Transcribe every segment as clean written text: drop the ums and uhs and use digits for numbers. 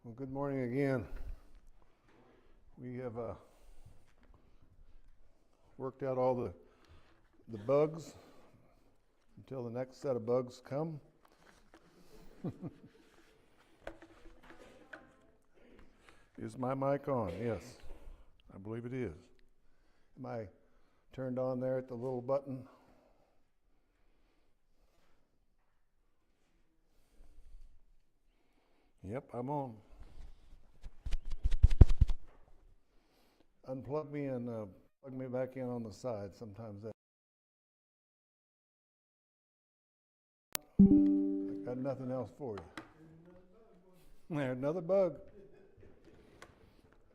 Well, good morning again. We have worked out all the bugs until the next set of bugs come. Is my mic on? Yes, I believe it is. Am I turned on there at the little button? Yep, I'm on. Unplug me and plug me back in on the side. Sometimes that. I got nothing else for you. There's another bug.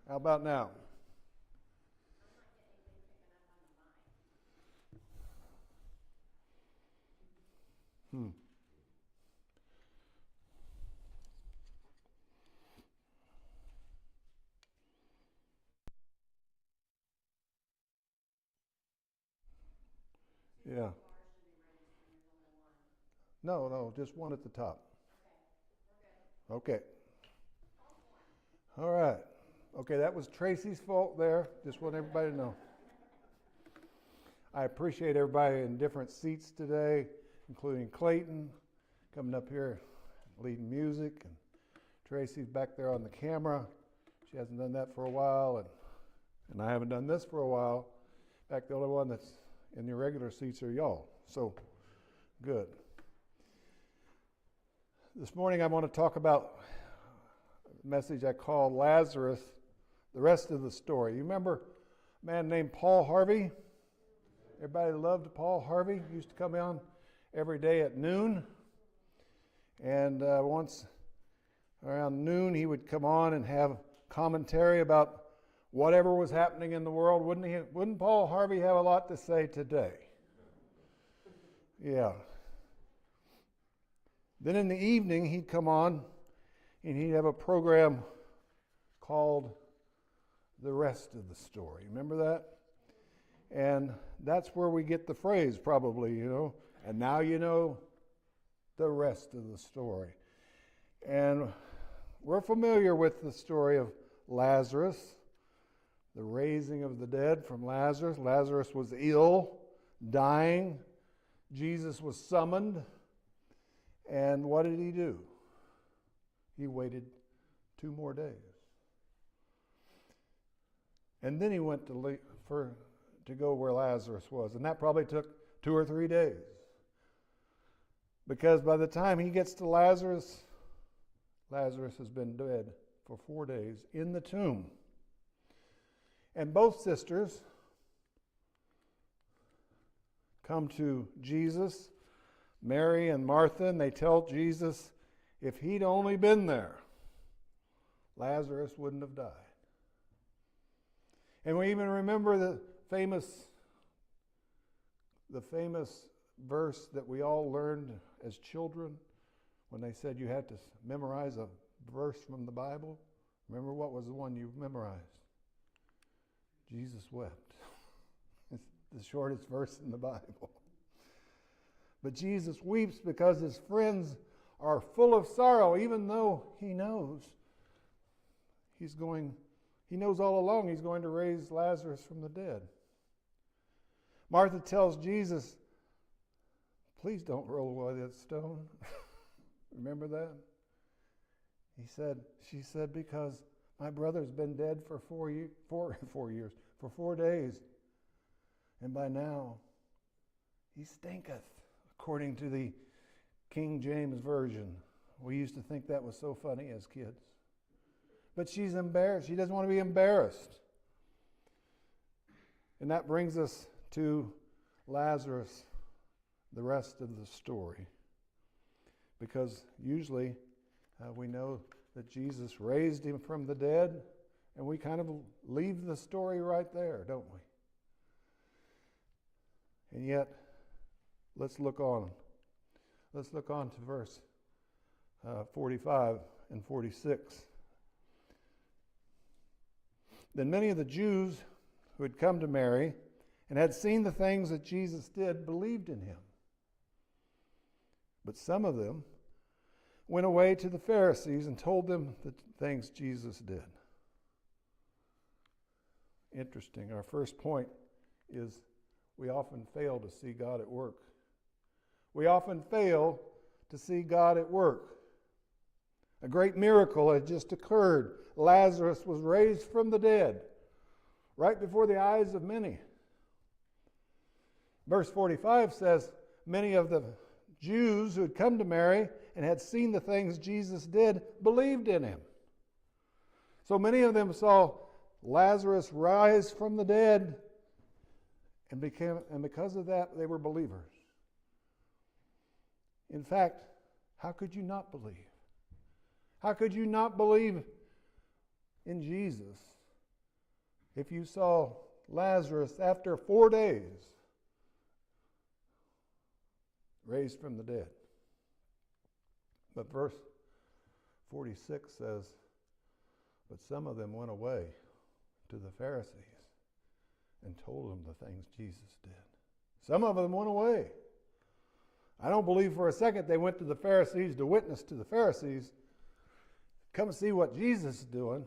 How about now? Yeah. No, just one at the top. Okay. All right. Okay, that was Tracy's fault there. Just want everybody to know. I appreciate everybody in different seats today, including Clayton coming up here leading music, and Tracy's back there on the camera. She hasn't done that for a while, and I haven't done this for a while. In fact, the only one that's in the regular seats are y'all. So, good. This morning I want to talk about a message I call Lazarus, the rest of the story. You remember a man named Paul Harvey? Everybody loved Paul Harvey. He used to come on every day at noon. And once around noon he would come on and have commentary about whatever was happening in the world. Wouldn't Paul Harvey have a lot to say today? Yeah. Then in the evening, he'd come on and he'd have a program called The Rest of the Story. Remember that? And that's where we get the phrase, probably, and now you know the rest of the story. And we're familiar with the story of Lazarus, the raising of the dead from Lazarus. Lazarus was ill, dying. Jesus was summoned. And what did he do? He waited 2 more days. And then he went to go where Lazarus was. And that probably took 2 or 3 days. Because by the time he gets to Lazarus, Lazarus has been dead for 4 days in the tomb. And both sisters come to Jesus, Mary and Martha, and they tell Jesus if he'd only been there, Lazarus wouldn't have died. And we even remember the famous verse that we all learned as children when they said you had to memorize a verse from the Bible. Remember what was the one you memorized? Jesus wept. It's the shortest verse in the Bible. But Jesus weeps because his friends are full of sorrow, even though he knows all along he's going to raise Lazarus from the dead. Martha tells Jesus, please don't roll away that stone. Remember that? She said, because my brother's been dead for 4 days, and by now he stinketh, according to the King James Version. We used to think that was so funny as kids. But she's embarrassed. She doesn't want to be embarrassed. And that brings us to Lazarus, the rest of the story. Because usually we know that Jesus raised him from the dead, and we kind of leave the story right there, don't we? And yet, let's look on. Let's look on to verse 45 and 46. Then many of the Jews who had come to Mary and had seen the things that Jesus did believed in him. But some of them went away to the Pharisees and told them the things Jesus did. Interesting. Our first point is we often fail to see God at work. We often fail to see God at work. A great miracle had just occurred. Lazarus was raised from the dead right before the eyes of many. Verse 45 says, many of the Jews who had come to Mary and had seen the things Jesus did believed in him. So many of them saw Lazarus rise from the dead, and because of that, they were believers. In fact, how could you not believe? How could you not believe in Jesus if you saw Lazarus after 4 days raised from the dead? But verse 46 says, but some of them went away to the Pharisees and told them the things Jesus did. Some of them went away. I don't believe for a second they went to the Pharisees to witness to the Pharisees. Come see what Jesus is doing.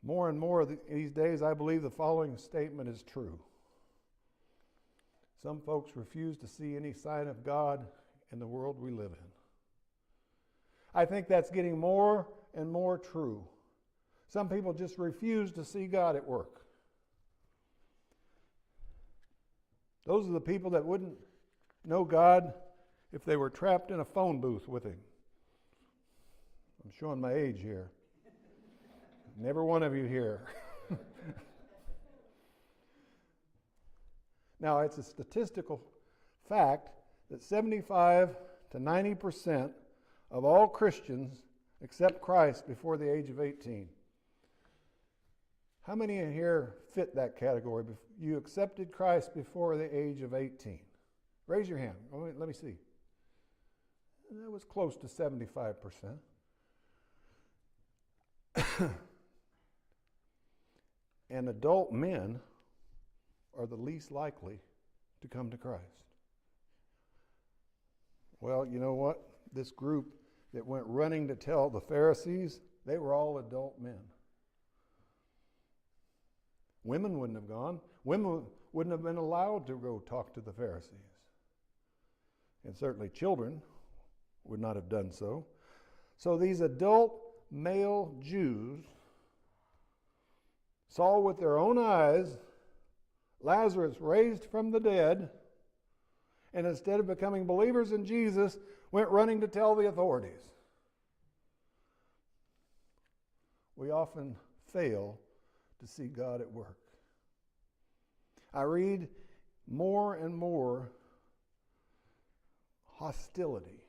More and more these days, I believe the following statement is true. Some folks refuse to see any sign of God in the world we live in. I think that's getting more and more true. Some people just refuse to see God at work. Those are the people that wouldn't know God if they were trapped in a phone booth with him. I'm showing my age here. Never one of you here. Now, it's a statistical fact that 75 to 90% of all Christians accept Christ before the age of 18. How many in here fit that category? You accepted Christ before the age of 18. Raise your hand. Let me see. That was close to 75%. And adult men are the least likely to come to Christ. Well, you know what? This group that went running to tell the Pharisees, they were all adult men. Women wouldn't have gone. Women wouldn't have been allowed to go talk to the Pharisees. And certainly children would not have done so. So these adult male Jews saw with their own eyes Lazarus raised from the dead, and instead of becoming believers in Jesus, went running to tell the authorities. We often fail to see God at work. I read more and more hostility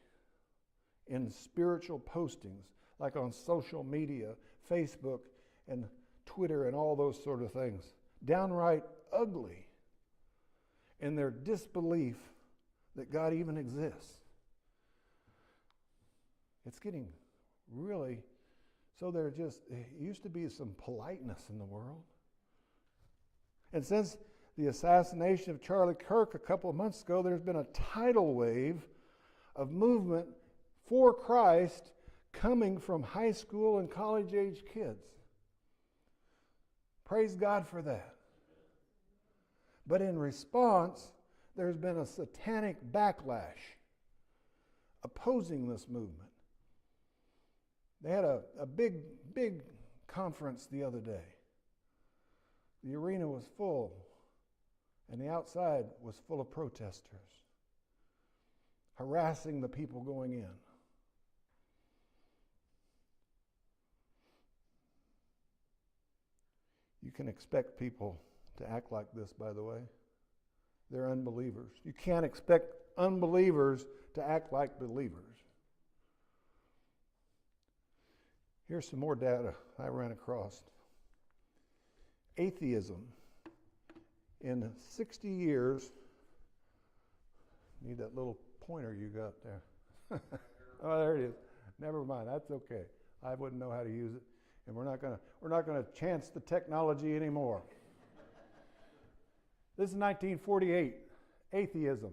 in spiritual postings, like on social media, Facebook and Twitter and all those sort of things. Downright ugly in their disbelief that God even exists. It's getting really, so there used to be some politeness in the world. And since the assassination of Charlie Kirk a couple of months ago, there's been a tidal wave of movement for Christ coming from high school and college-age kids. Praise God for that. But in response, there's been a satanic backlash opposing this movement. They had a big conference the other day. The arena was full, and the outside was full of protesters, harassing the people going in. You can expect people to act like this, by the way. They're unbelievers. You can't expect unbelievers to act like believers. Here's some more data I ran across. Atheism. In 60 years, need that little pointer you got there. Oh, there it is. Never mind. That's okay. I wouldn't know how to use it, and we're not going to chance the technology anymore. This is 1948. Atheism.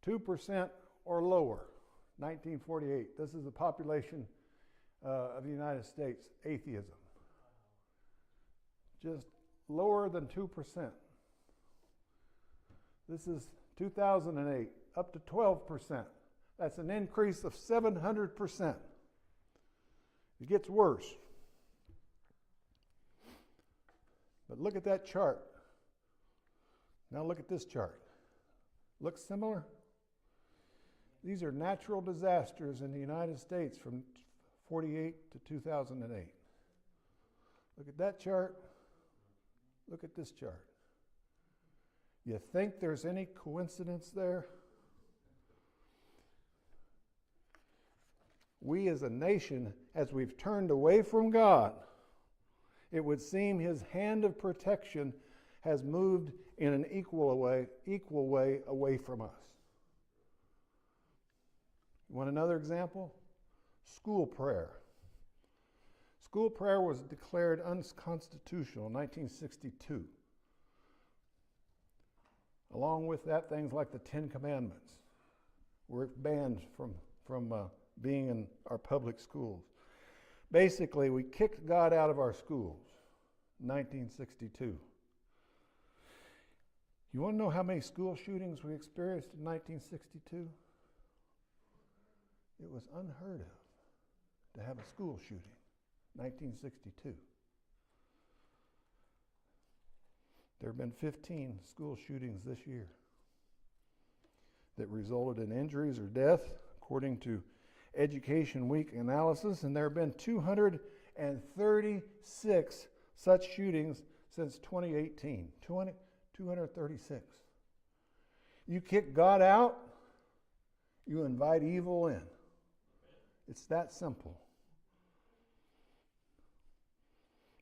2% or lower. 1948. This is the population of the United States, atheism. Just lower than 2%. This is 2008, up to 12%. That's an increase of 700%. It gets worse. But look at that chart. Now look at this chart. Looks similar? These are natural disasters in the United States from 48 to 2008. Look at that chart. Look at this chart. You think there's any coincidence there? We as a nation, as we've turned away from God, it would seem His hand of protection has moved in an equal way away from us. You want another example? School prayer. School prayer was declared unconstitutional in 1962. Along with that, things like the Ten Commandments were banned from being in our public schools. Basically, we kicked God out of our schools in 1962. You want to know how many school shootings we experienced in 1962? It was unheard of to have a school shooting, 1962. There have been 15 school shootings this year that resulted in injuries or death, according to Education Week analysis, and there have been 236 such shootings since 2018. 236. You kick God out, you invite evil in. It's that simple.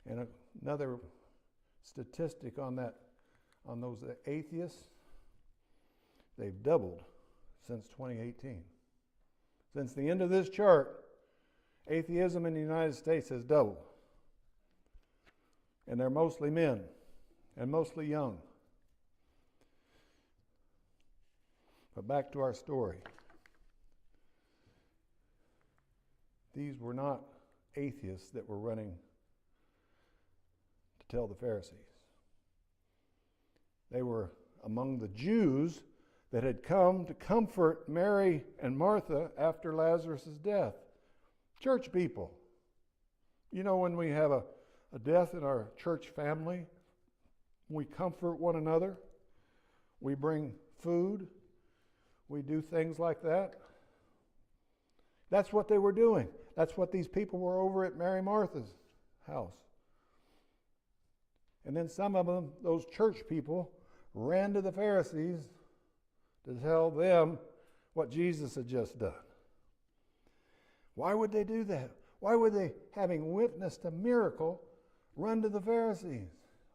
And another statistic on those atheists, they've doubled since 2018. Since the end of this chart, atheism in the United States has doubled. And they're mostly men and mostly young. But back to our story. These were not atheists that were running to tell the Pharisees. They were among the Jews that had come to comfort Mary and Martha after Lazarus' death. Church people. You know, when we have a death in our church family, we comfort one another. We bring food. We do things like that. That's what they were doing. That's what these people were over at Mary Martha's house. And then some of them, those church people, ran to the Pharisees to tell them what Jesus had just done. Why would they do that? Why would they, having witnessed a miracle, run to the Pharisees?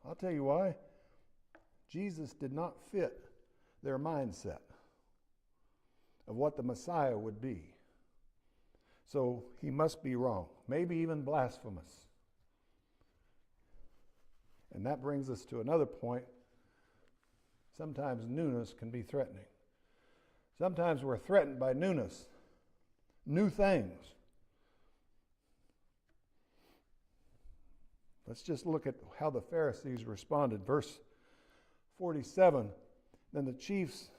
I'll tell you why. Jesus did not fit their mindset of what the Messiah would be. So he must be wrong, maybe even blasphemous. And that brings us to another point. Sometimes newness can be threatening. Sometimes we're threatened by newness, new things. Let's just look at how the Pharisees responded. Verse 47, then the chief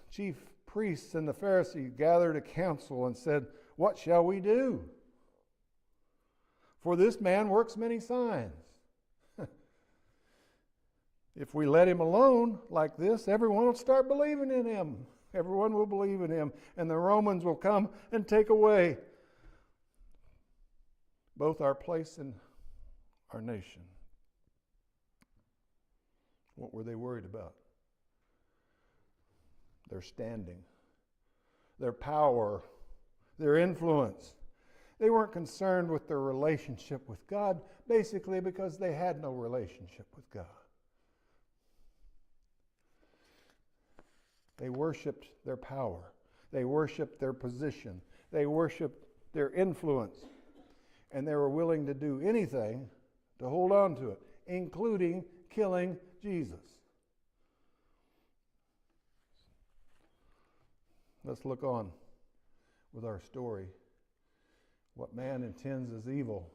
priests and the Pharisees gathered a council and said, "What shall we do? For this man works many signs. If we let him alone like this, everyone will start believing in him. Everyone will believe in him, and the Romans will come and take away both our place and our nation." What were they worried about? Their standing, their power, their influence. They weren't concerned with their relationship with God, basically because they had no relationship with God. They worshiped their power. They worshiped their position. They worshiped their influence. And they were willing to do anything to hold on to it, including killing Jesus. Let's look on. with our story. What man intends as evil,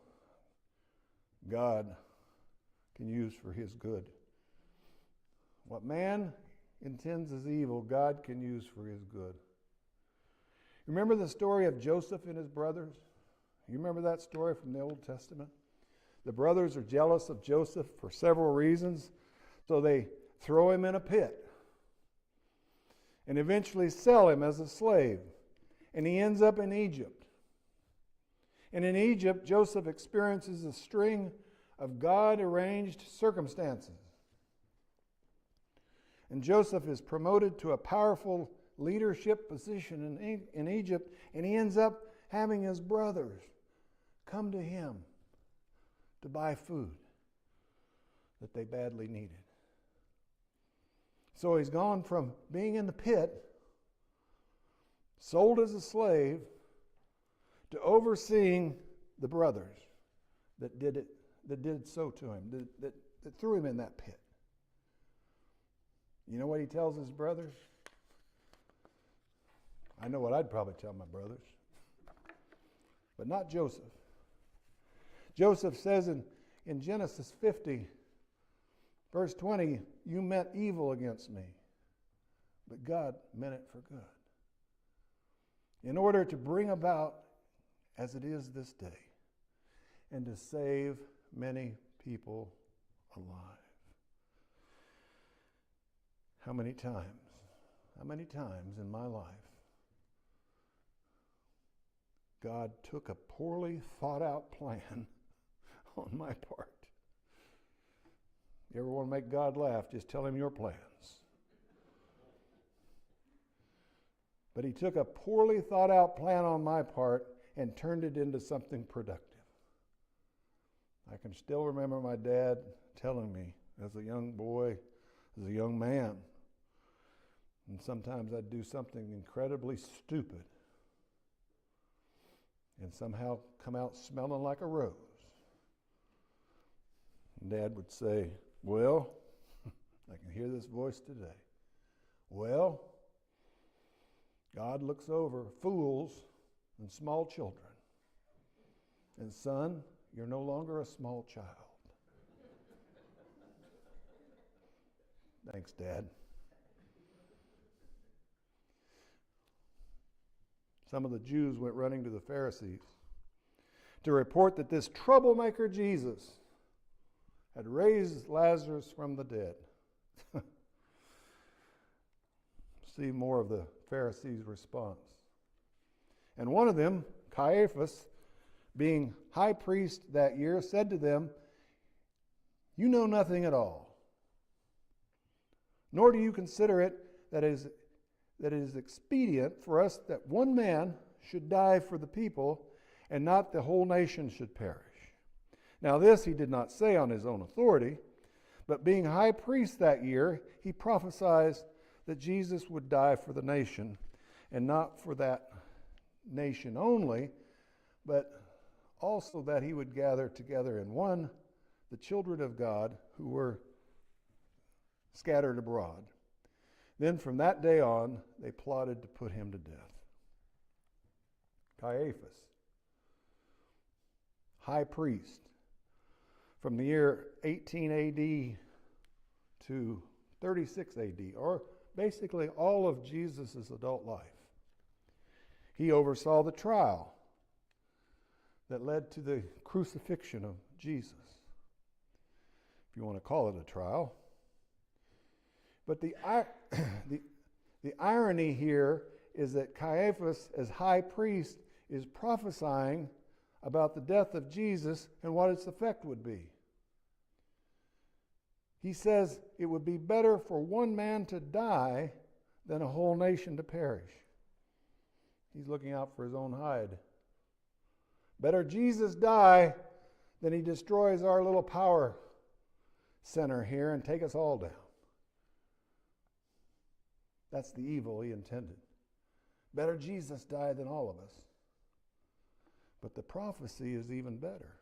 God can use for his good. What man intends as evil, God can use for his good. Remember the story of Joseph and his brothers? You remember that story from the Old Testament? The brothers are jealous of Joseph for several reasons, so they throw him in a pit and eventually sell him as a slave. And he ends up in Egypt. And in Egypt, Joseph experiences a string of God-arranged circumstances. And Joseph is promoted to a powerful leadership position in Egypt, and he ends up having his brothers come to him to buy food that they badly needed. So he's gone from being in the pit, sold as a slave, to overseeing the brothers that did so to him, that threw him in that pit. You know what he tells his brothers? I know what I'd probably tell my brothers, but not Joseph. Joseph says in Genesis 50, verse 20, you meant evil against me, but God meant it for good, in order to bring about as it is this day, and to save many people alive. How many times in my life God took a poorly thought out plan on my part? You ever want to make God laugh, just tell him your plans. But he took a poorly thought out plan on my part and turned it into something productive. I can still remember my dad telling me as a young boy, as a young man, and sometimes I'd do something incredibly stupid and somehow come out smelling like a rose. And Dad would say, well, I can hear this voice today. Well, God looks over fools and small children. And son, you're no longer a small child. Thanks, Dad. Some of the Jews went running to the Pharisees to report that this troublemaker Jesus had raised Lazarus from the dead. See more of the Pharisees' response. And one of them, Caiaphas, being high priest that year, said to them, you know nothing at all, nor do you consider it that it is expedient for us that one man should die for the people, and not the whole nation should perish. Now this he did not say on his own authority, but being high priest that year, he prophesied that Jesus would die for the nation, and not for that nation only, but also that he would gather together in one the children of God who were scattered abroad. Then from that day on, they plotted to put him to death. Caiaphas, high priest, from the year 18 AD to 36 AD, or basically all of Jesus' adult life. He oversaw the trial that led to the crucifixion of Jesus, if you want to call it a trial. But the irony here is that Caiaphas, as high priest, is prophesying about the death of Jesus and what its effect would be. He says it would be better for one man to die than a whole nation to perish. He's looking out for his own hide. Better Jesus die than he destroys our little power center here and take us all down. That's the evil he intended. Better Jesus die than all of us. But the prophecy is even better.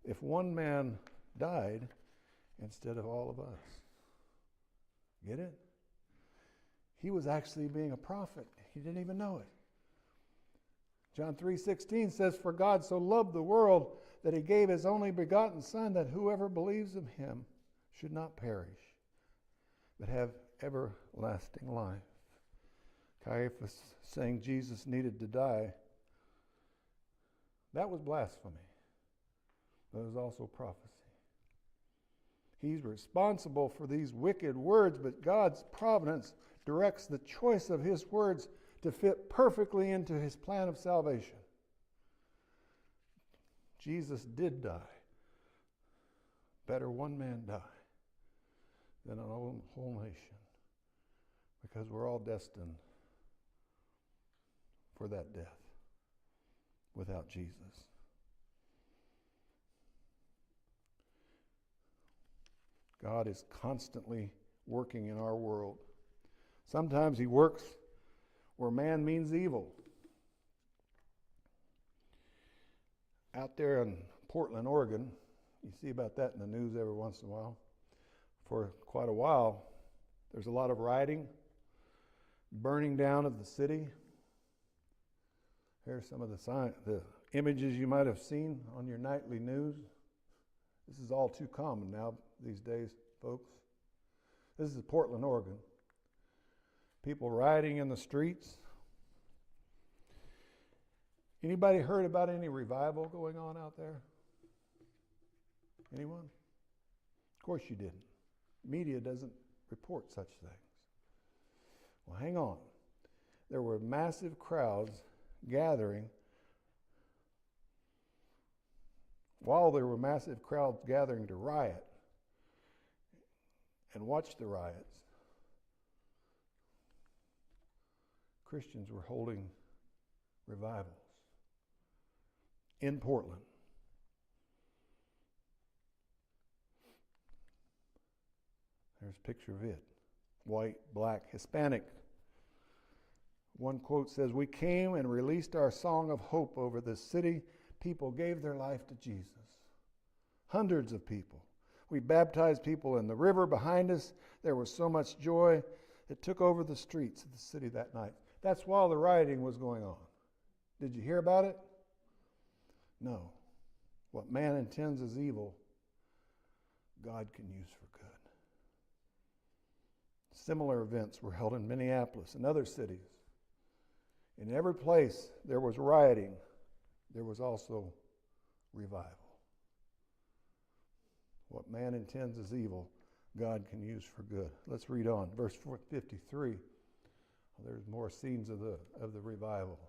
If one man died instead of all of us. Get it? He was actually being a prophet. He didn't even know it. John 3:16 says, "For God so loved the world that he gave his only begotten Son, that whoever believes in him should not perish, but have everlasting life." Caiaphas saying Jesus needed to die, that was blasphemy. But it was also prophecy. He's responsible for these wicked words, but God's providence directs the choice of his words to fit perfectly into his plan of salvation. Jesus did die. Better one man die than a whole nation, because we're all destined for that death without Jesus. God is constantly working in our world. Sometimes he works where man means evil. Out there in Portland, Oregon, you see about that in the news every once in a while. For quite a while, there's a lot of rioting, burning down of the city. Here's some of the images you might have seen on your nightly news. This is all too common now these days, folks. This is Portland, Oregon. People rioting in the streets. Anybody heard about any revival going on out there? Anyone? Of course you didn't. Media doesn't report such things. Well, hang on. There were massive crowds gathering. While there were massive crowds gathering to riot and watch the riots, Christians were holding revivals in Portland. There's a picture of it. White, black, Hispanic. One quote says, "We came and released our song of hope over this city. People gave their life to Jesus." Hundreds of people. We baptized people in the river behind us. There was so much joy. It took over the streets of the city that night. That's while the rioting was going on. Did you hear about it? No. What man intends as evil, God can use for good. Similar events were held in Minneapolis and other cities. In every place there was rioting, there was also revival. What man intends as evil, God can use for good. Let's read on. Verse 53. There's more scenes of the revival.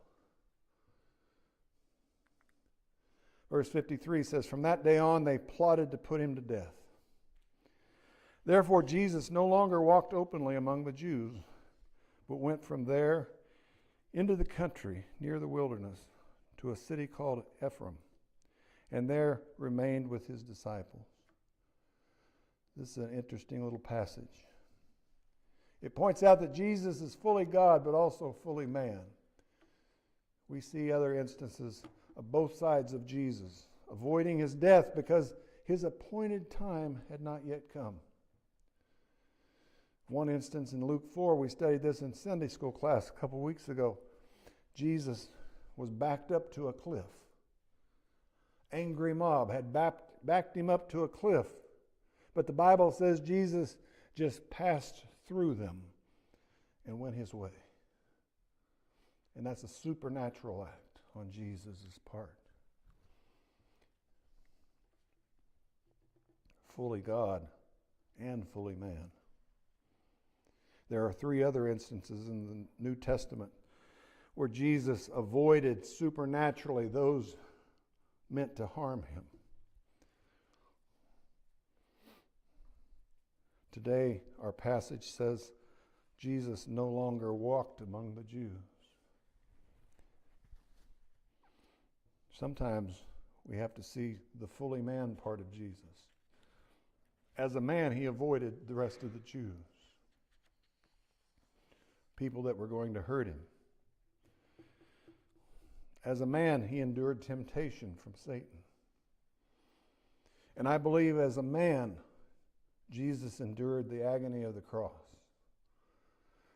Verse 53 says, "From that day on they plotted to put him to death. Therefore Jesus no longer walked openly among the Jews, but went from there into the country near the wilderness to a city called Ephraim, and there remained with his disciples." This is an interesting little passage. It points out that Jesus is fully God, but also fully man. We see other instances of both sides of Jesus, avoiding his death because his appointed time had not yet come. One instance in Luke 4, we studied this in Sunday school class a couple weeks ago. Jesus was backed up to a cliff. Angry mob had backed him up to a cliff. But the Bible says Jesus just passed through them and went his way. And that's a supernatural act on Jesus' part. Fully God and fully man. There are 3 other instances in the New Testament where Jesus avoided supernaturally those meant to harm him. Today, our passage says Jesus no longer walked among the Jews. Sometimes we have to see the fully man part of Jesus. As a man, he avoided the rest of the Jews, people that were going to hurt him. As a man, he endured temptation from Satan. And I believe as a man, Jesus endured the agony of the cross,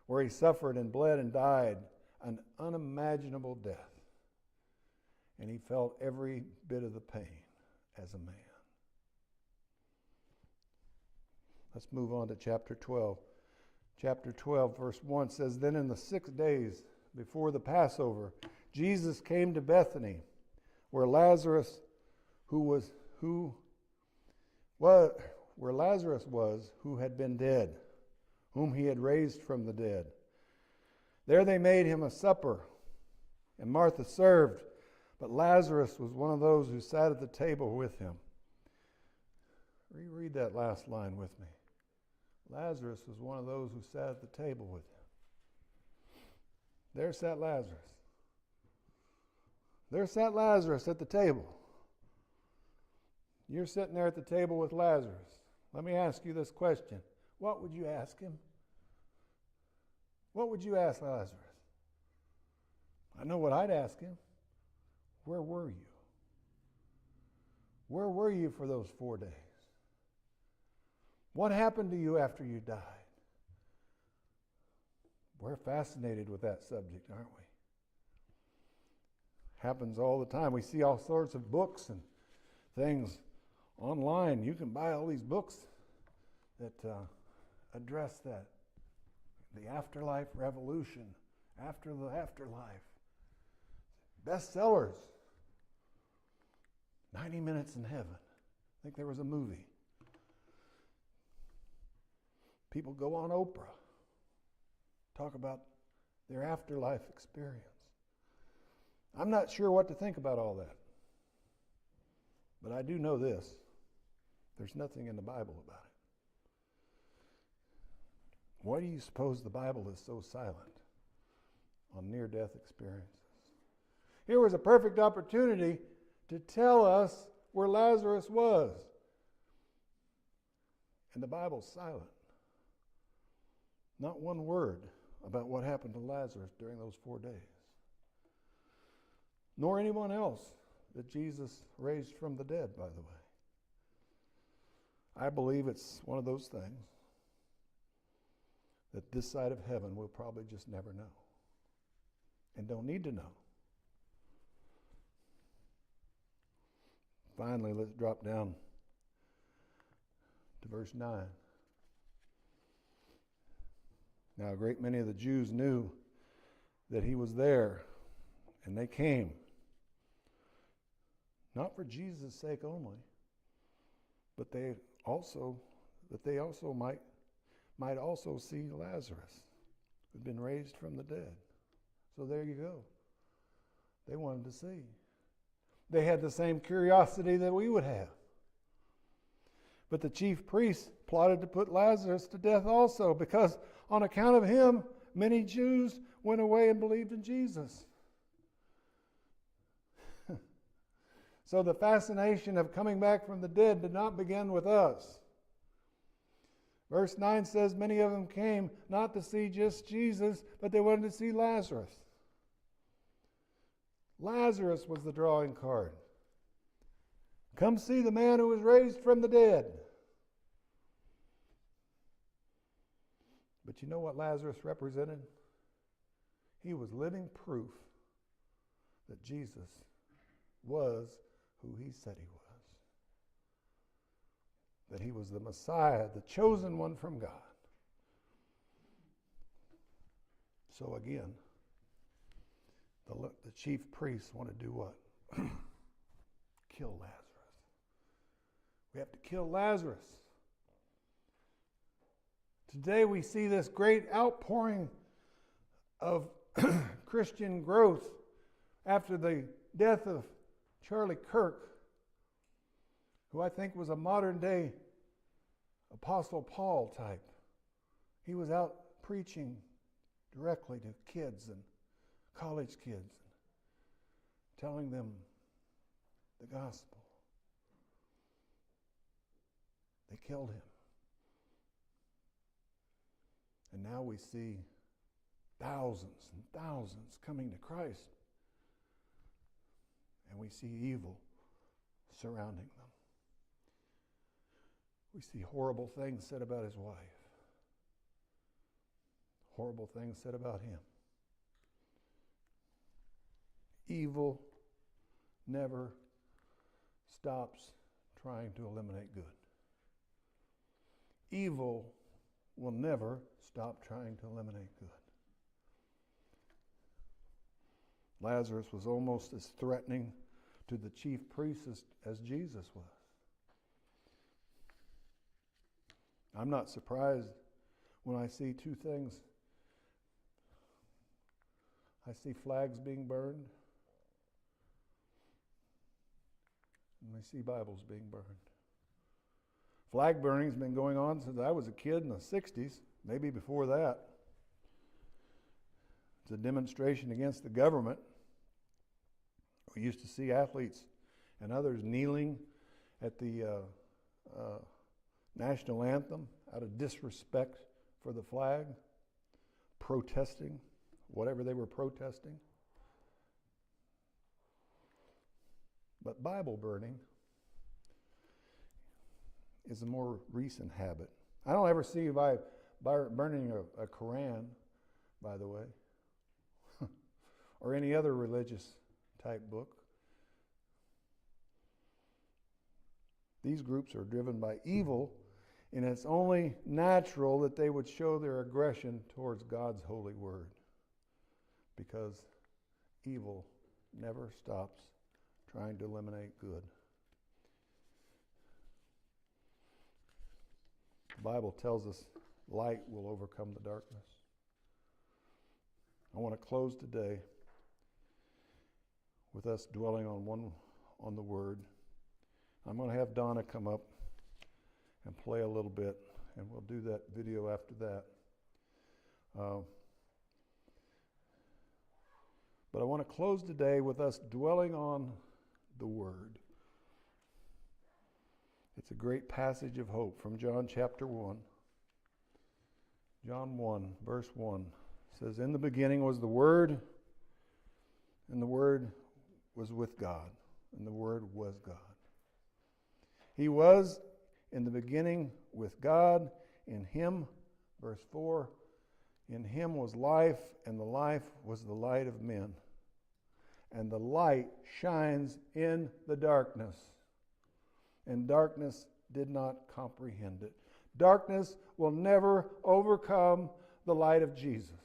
where he suffered and bled and died an unimaginable death and he felt every bit of the pain as a man. Let's move on to chapter 12. Chapter 12, verse 1 says, Then in the 6 days before the Passover, Jesus came to Bethany, where Lazarus was, who had been dead, whom he had raised from the dead. There they made him a supper, and Martha served, but Lazarus was one of those who sat at the table with him. Reread that last line with me. Lazarus was one of those who sat at the table with him. There sat Lazarus. There sat Lazarus at the table. You're sitting there at the table with Lazarus. Let me ask you this question. What would you ask him? What would you ask Lazarus? I know what I'd ask him. Where were you? Where were you for those 4 days? What happened to you after you died? We're fascinated with that subject, aren't we? Happens all the time. We see all sorts of books and things online. You can buy all these books that address that. The afterlife revolution, after the afterlife. Bestsellers. 90 Minutes in Heaven. I think there was a movie. People go on Oprah, talk about their afterlife experience. I'm not sure what to think about all that. But I do know this. There's nothing in the Bible about it. Why do you suppose the Bible is so silent on near-death experiences? Here was a perfect opportunity to tell us where Lazarus was. And the Bible's silent. Not one word about what happened to Lazarus during those 4 days. Nor anyone else that Jesus raised from the dead, by the way. I believe it's one of those things that this side of heaven we'll probably just never know. And don't need to know. Finally, let's drop down to verse 9. Now, a great many of the Jews knew that he was there, and they came. Not for Jesus' sake only, but they also might also see Lazarus, who'd been raised from the dead. So there you go. They wanted to see. They had the same curiosity that we would have. But the chief priests plotted to put Lazarus to death also, because on account of him, many Jews went away and believed in Jesus. So the fascination of coming back from the dead did not begin with us. Verse 9 says, many of them came not to see just Jesus, but they wanted to see Lazarus. Lazarus was the drawing card. Come see the man who was raised from the dead. But you know what Lazarus represented? He was living proof that Jesus was who he said he was. That he was the Messiah, the chosen one from God. So again, the chief priests want to do what? Kill Lazarus. We have to kill Lazarus. Today we see this great outpouring of Christian growth after the death of Charlie Kirk, who I think was a modern day Apostle Paul type. He was out preaching directly to kids and college kids, telling them the gospel. They killed him. And now we see thousands and thousands coming to Christ. And we see evil surrounding them. We see horrible things said about his wife. Horrible things said about him. Evil never stops trying to eliminate good. Evil will never stop trying to eliminate good. Lazarus was almost as threatening to the chief priests as Jesus was. I'm not surprised when I see two things. I see flags being burned, and I see Bibles being burned. Flag burning's been going on since I was a kid in the 60s, maybe before that. It's a demonstration against the government. We used to see athletes and others kneeling at the national anthem out of disrespect for the flag, protesting whatever they were protesting. But Bible burning is a more recent habit. I don't ever see by burning a Quran, by the way, or any other religious type book. These groups are driven by evil, and it's only natural that they would show their aggression towards God's holy word, because evil never stops trying to eliminate good. The Bible tells us light will overcome the darkness. I want to close today with us dwelling on the Word. I'm going to have Donna come up and play a little bit, and we'll do that video after that. But I want to close today with us dwelling on the Word. It's a great passage of hope from John chapter 1. John 1, verse 1 says, "In the beginning was the Word, and the Word was with God, and the Word was God. He was in the beginning with God. In Him," verse 4, "in Him was life, and the life was the light of men. And the light shines in the darkness, and darkness did not comprehend it." Darkness will never overcome the light of Jesus.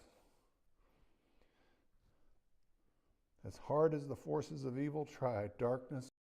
As hard as the forces of evil try, darkness